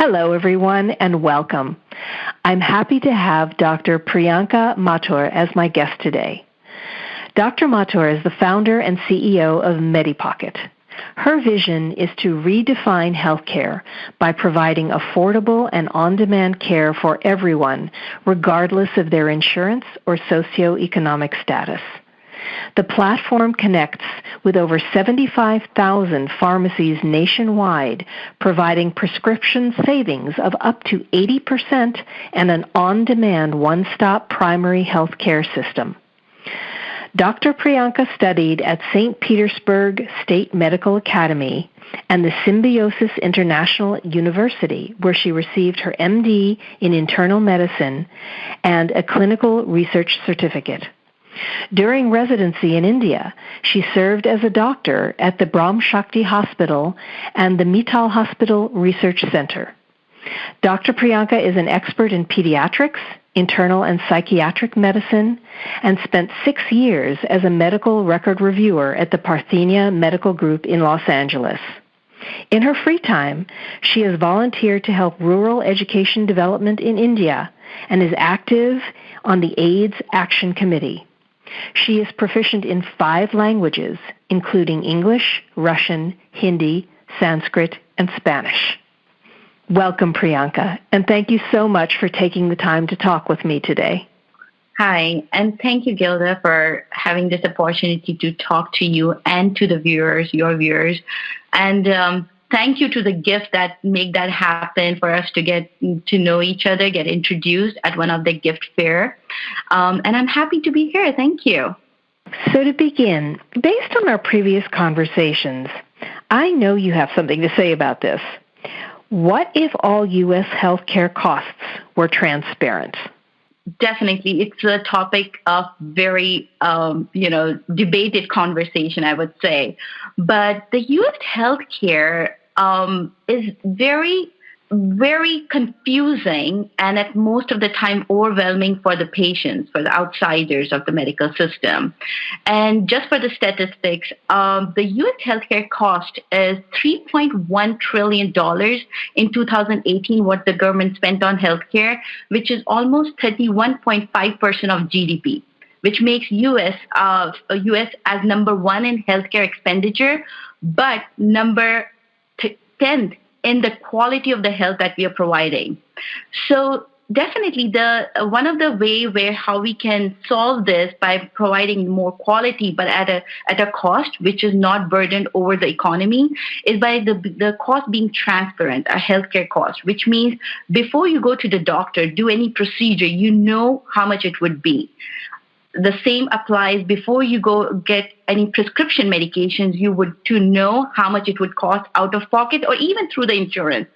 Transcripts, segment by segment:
Hello, everyone, and welcome. I'm happy to have Dr. Priyanka Mathur as my guest today. Dr. Mathur is the founder and CEO of Medipocket. Her vision is to redefine healthcare by providing affordable and on-demand care for everyone, regardless of their insurance or socioeconomic status. The platform connects with over 75,000 pharmacies nationwide, providing prescription savings of up to 80% and an on-demand one-stop primary health care system. Dr. Priyanka studied at St. Petersburg State Medical Academy and the Symbiosis International University, where she received her MD in internal medicine and a clinical research certificate. During residency in India, she served as a doctor at the Brahm Shakti Hospital and the Mittal Hospital Research Center. Dr. Priyanka is an expert in pediatrics, internal and psychiatric medicine, and spent 6 years as a medical record reviewer at the Parthenia Medical Group in Los Angeles. In her free time, she has volunteered to help rural education development in India and is active on the AIDS Action Committee. She is proficient in 5 languages, including English, Russian, Hindi, Sanskrit, and Spanish. Welcome, Priyanka, and thank you so much for taking the time to talk with me today. Hi, and thank you, Gilda, for having this opportunity to talk to you and to the viewers, your viewers. And thank you to the gift that make that happen for us to get to know each other, get introduced at one of the gift fair. And I'm happy to be here. Thank you. So to begin, based on our previous conversations, I know you have something to say about this. What if all U.S. healthcare costs were transparent? Definitely. It's a topic of very, debated conversation, I would say. But the U.S. healthcare is very, very confusing and at most of the time overwhelming for the patients, for the outsiders of the medical system. And just for the statistics, the U.S. healthcare cost is $3.1 trillion in 2018, what the government spent on healthcare, which is almost 31.5% of GDP, which makes U.S. as number 1 in healthcare expenditure, but number 10th in the quality of the health that we are providing. So definitely one of the way where how we can solve this by providing more quality but at a cost which is not burdened over the economy is by the cost being transparent, a healthcare cost, which means before you go to the doctor, do any procedure, you know how much it would be. The same applies before you go get any prescription medications, you would to know how much it would cost out of pocket or even through the insurance.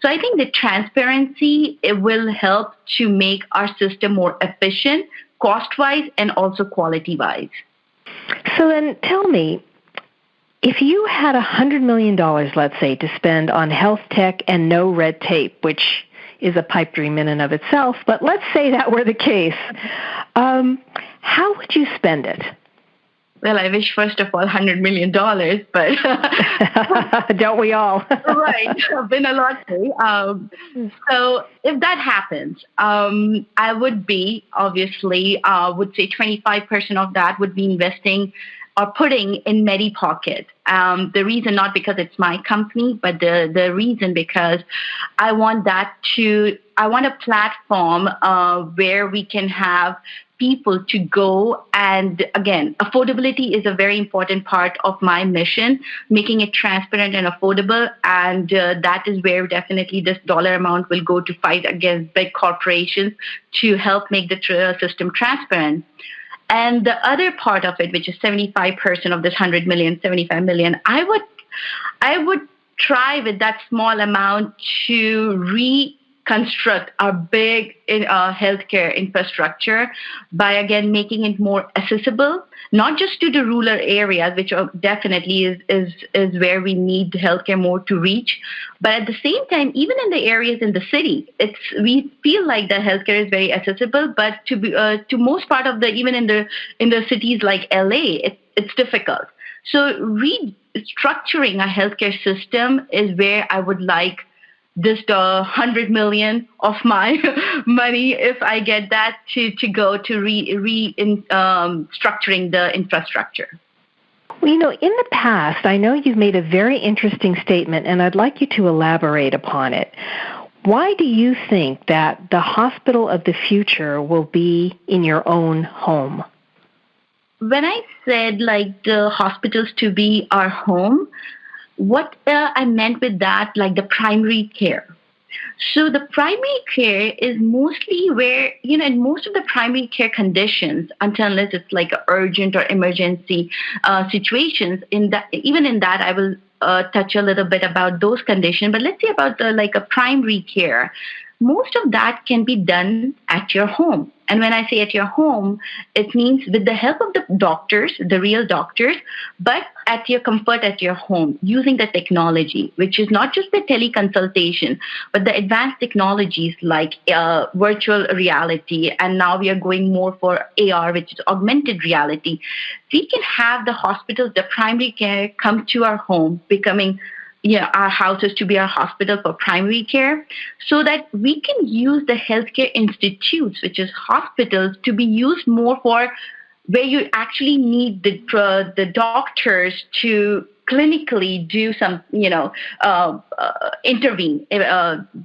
So I think the transparency, it will help to make our system more efficient, cost-wise and also quality-wise. So then tell me, if you had $100 million, let's say, to spend on health tech and no red tape, which is a pipe dream in and of itself, but let's say that were the case, how would you spend it? Well, I wish, first of all, $100 million, but... Don't we all? Right. I've been a lottery. So if that happens, I would be, obviously, would say 25% of that would be investing or putting in Medipocket. The reason, not because it's my company, but the reason because I want a platform where we can have people to go. And again, affordability is a very important part of my mission, making it transparent and affordable. And that is where definitely this dollar amount will go to fight against big corporations to help make the system transparent. And the other part of it, which is 75% of this 100 million, 75 million, I would try with that small amount to reconstruct our big healthcare infrastructure by, again, making it more accessible, not just to the rural areas, which definitely is where we need healthcare more to reach, but at the same time, even in the areas in the city, we feel like the healthcare is very accessible, but to most part of even in the cities like LA, it's difficult. So restructuring a healthcare system is where I would like this 100 million of my money if I get that to go to structuring the infrastructure. Well, in the past, I know you've made a very interesting statement, and I'd like you to elaborate upon it. Why do you think that the hospital of the future will be in your own home? When I said like the hospitals to be our home, what I meant with that, like the primary care. So the primary care is mostly where, in most of the primary care conditions, unless it's like urgent or emergency situations, even in that, I will touch a little bit about those conditions. But let's say about like a primary care. Most of that can be done at your home. And when I say at your home, it means with the help of the doctors, the real doctors, but at your comfort at your home, using the technology, which is not just the teleconsultation, but the advanced technologies like virtual reality. And now we are going more for AR, which is augmented reality. We can have the hospitals, the primary care come to our home, becoming our houses to be our hospital for primary care, so that we can use the healthcare institutes, which is hospitals, to be used more for where you actually need the doctors to clinically do some, intervene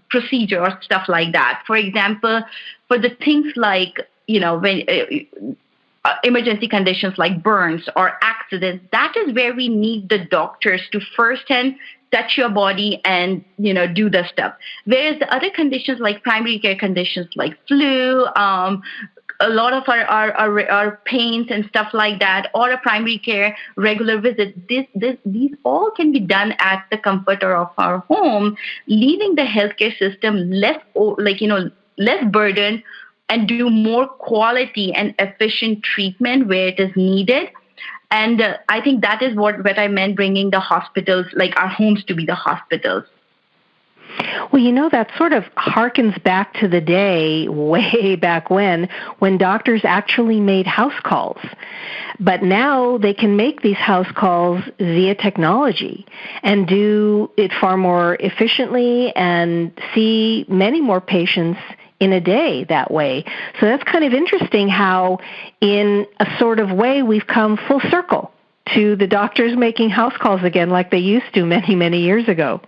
procedure or stuff like that. For example, for the things like, when emergency conditions like burns or accidents, that is where we need the doctors to firsthand touch your body and, do the stuff. Whereas the other conditions like primary care conditions like flu, a lot of our pains and stuff like that, or a primary care regular visit, these all can be done at the comfort of our home, leaving the healthcare system less burdened and do more quality and efficient treatment where it is needed. And I think that is what I meant, bringing the hospitals, like our homes, to be the hospitals. Well, that sort of harkens back to the day way back when doctors actually made house calls. But now they can make these house calls via technology and do it far more efficiently and see many more patients in a day that way. So that's kind of interesting how, in a sort of way, we've come full circle to the doctors making house calls again like they used to many, many years ago.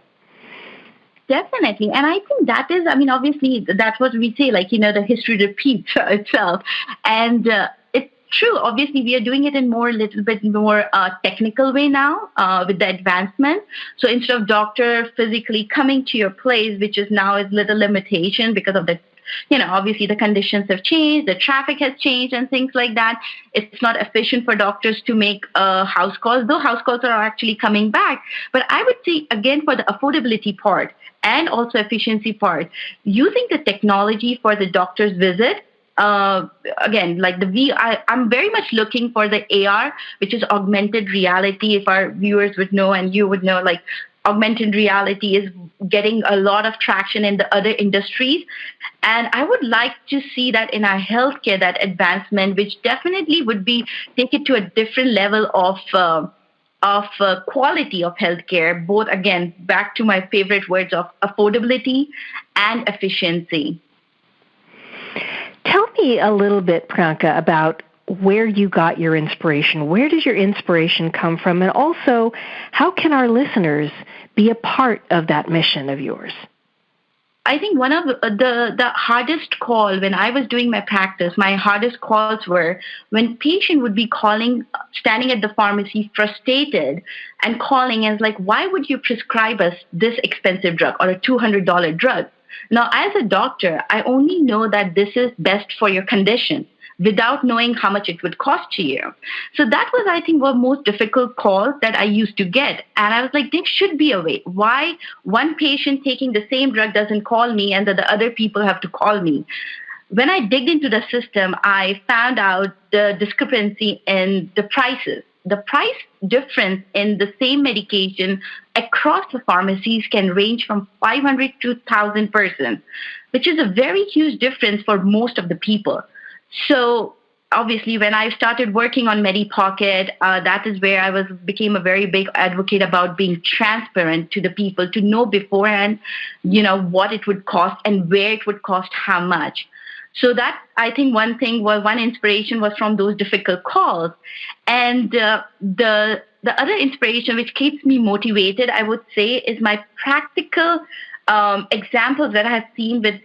Definitely. And I think that is, obviously, that's what we say, like, the history repeats itself. And it's true. Obviously, we are doing it in a little bit more technical way now with the advancement. So instead of doctor physically coming to your place, which is now is little limitation because of the obviously the conditions have changed, the traffic has changed and things like that. It's not efficient for doctors to make house calls, though house calls are actually coming back. But I would say, again, for the affordability part and also efficiency part, using the technology for the doctor's visit, again, like I'm very much looking for the AR, which is augmented reality. If our viewers would know and you would know, like, augmented reality is getting a lot of traction in the other industries. And I would like to see that in our healthcare, that advancement, which definitely would take it to a different level of quality of healthcare, both, again, back to my favorite words of affordability and efficiency. Tell me a little bit, Priyanka, about where you got your inspiration. Where does your inspiration come from? And also, how can our listeners be a part of that mission of yours? I think one of the hardest call when I was doing my practice, my hardest calls were when patient would be calling, standing at the pharmacy, frustrated and calling and like, why would you prescribe us this expensive drug or a $200 drug? Now, as a doctor, I only know that this is best for your condition without knowing how much it would cost to you. So that was, I think, one most difficult call that I used to get. And I was like, there should be a way. Why one patient taking the same drug doesn't call me and the other people have to call me? When I digged into the system, I found out the discrepancy in the prices. The price difference in the same medication across the pharmacies can range from 500 to 1,000%, which is a very huge difference for most of the people. So obviously, when I started working on Medipocket, that is where I became a very big advocate about being transparent to the people, to know beforehand, what it would cost and where it would cost how much. So that, I think, one inspiration was from those difficult calls. And the other inspiration which keeps me motivated, I would say, is my practical examples that I have seen with,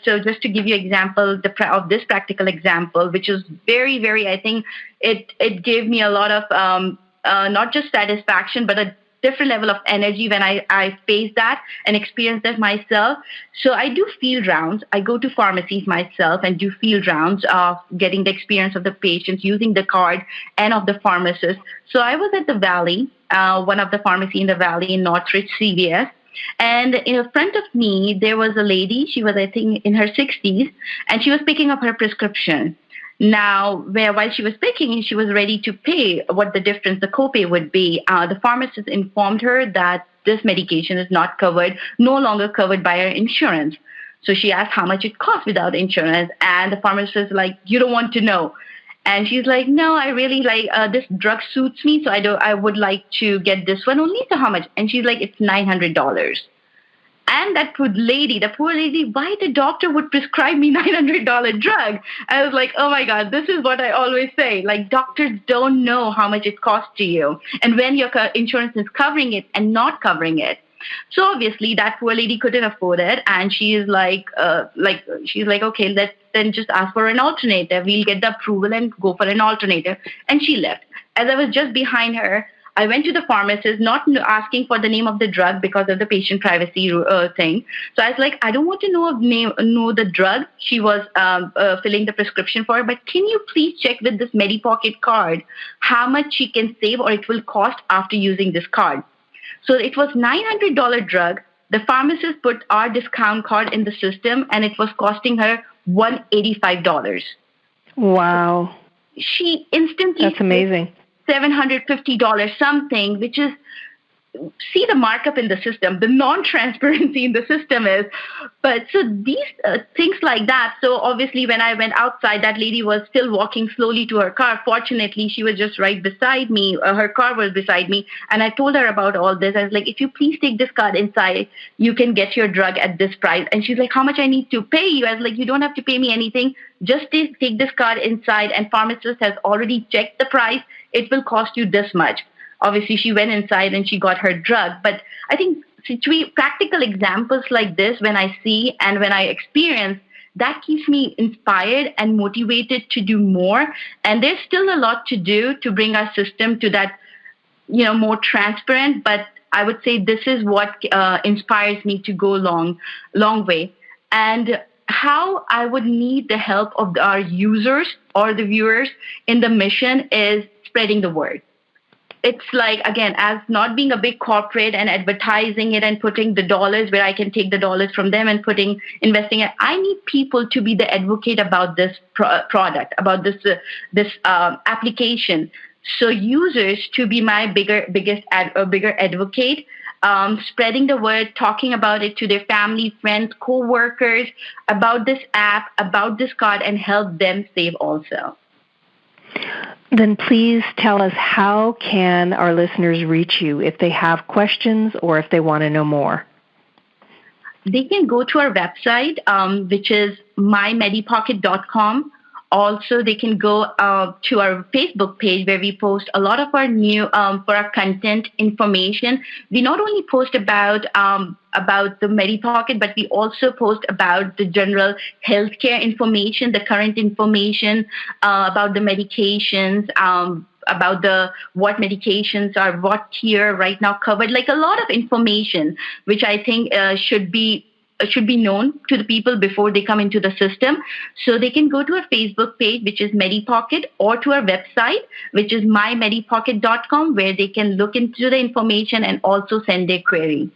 so just to give you example of this practical example, which is very, very, I think it gave me a lot of not just satisfaction, but a different level of energy when I face that and experience that myself. So I do field rounds. I go to pharmacies myself and do field rounds of getting the experience of the patients using the card and of the pharmacist. So I was at the Valley, one of the pharmacy in the Valley in Northridge, CVS. And in front of me, there was a lady. She was, I think, in her 60s, and she was picking up her prescription. Now, while she was picking, she was ready to pay what the difference, the copay would be. The pharmacist informed her that this medication is no longer covered by her insurance. So she asked how much it costs without insurance, and the pharmacist is like, "You don't want to know." And she's like, "No, I really this drug suits me, so I would like to get this one only. So how much?" And she's like, "It's $900. And the poor lady, why the doctor would prescribe me $900 drug? I was like, oh my God, this is what I always say. Like, doctors don't know how much it costs to you, and when your insurance is covering it and not covering it. So obviously that poor lady couldn't afford it, and she's like, okay, let's then just ask for an alternative. We'll get the approval and go for an alternative. And she left. As I was just behind her, I went to the pharmacist, not asking for the name of the drug because of the patient privacy thing. So I was like, I don't want to know the drug she was filling the prescription for, but can you please check with this Medipocket card how much she can save or it will cost after using this card? So it was $900 drug. The pharmacist put our discount card in the system, and it was costing her $185. Wow. She instantly... That's amazing. $750 something, which is, see the markup in the system, the non-transparency in the system is. But so these things like that. So obviously when I went outside, that lady was still walking slowly to her car. Fortunately, she was just right beside me. Her car was beside me. And I told her about all this. I was like, if you please take this card inside, you can get your drug at this price. And she's like, how much I need to pay you? I was like, you don't have to pay me anything. Just take this card inside. And pharmacist has already checked the price. It will cost you this much. Obviously, she went inside and she got her drug. But I think practical examples like this, when I see and when I experience, that keeps me inspired and motivated to do more. And there's still a lot to do to bring our system to that, more transparent. But I would say this is what inspires me to go long way. And how I would need the help of our users or the viewers in the mission is spreading the word. It's like, again, as not being a big corporate and advertising it and putting the dollars where I can take the dollars from them and investing it. I need people to be the advocate about this product, about this application. So users to be my bigger advocate, spreading the word, talking about it to their family, friends, co-workers, about this app, about this card, and help them save also. Then please tell us, how can our listeners reach you if they have questions or if they want to know more? They can go to our website, which is mymedipocket.com. Also, they can go to our Facebook page where we post a lot of our new, for our content information. We not only post about the Medipocket, but we also post about the general healthcare information, the current information about the medications, about what medications are what tier right now covered, like a lot of information, which I think should be known to the people before they come into the system. So they can go to our Facebook page, which is Medipocket, or to our website, which is mymedipocket.com, where they can look into the information and also send their query.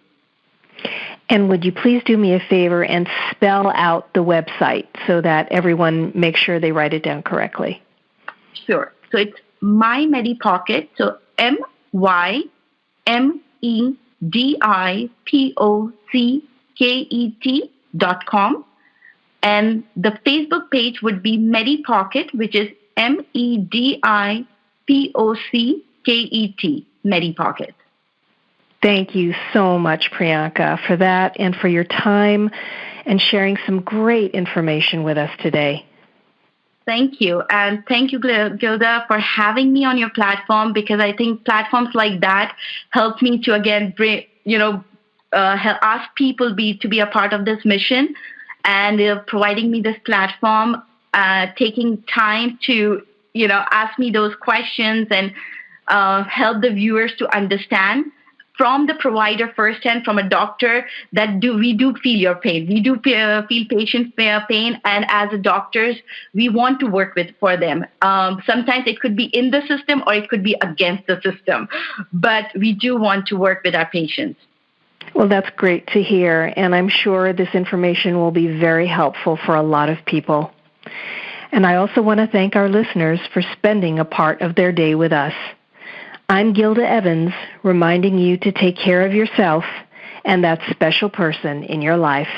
And would you please do me a favor and spell out the website so that everyone makes sure they write it down correctly? Sure. So it's mymedipocket, so mymedipocket.com. And the Facebook page would be Medipocket, which is Medipocket, Medipocket. Thank you so much, Priyanka, for that and for your time and sharing some great information with us today. Thank you. And thank you, Gilda, for having me on your platform, because I think platforms like that help me to, again, bring, ask people to be a part of this mission, and providing me this platform, taking time to, ask me those questions and help the viewers to understand from the provider firsthand, from a doctor, that we do feel your pain. We do feel patients' pain, and as doctors, we want to work for them. Sometimes it could be in the system or it could be against the system, but we do want to work with our patients. Well, that's great to hear, and I'm sure this information will be very helpful for a lot of people. And I also want to thank our listeners for spending a part of their day with us. I'm Gilda Evans, reminding you to take care of yourself and that special person in your life.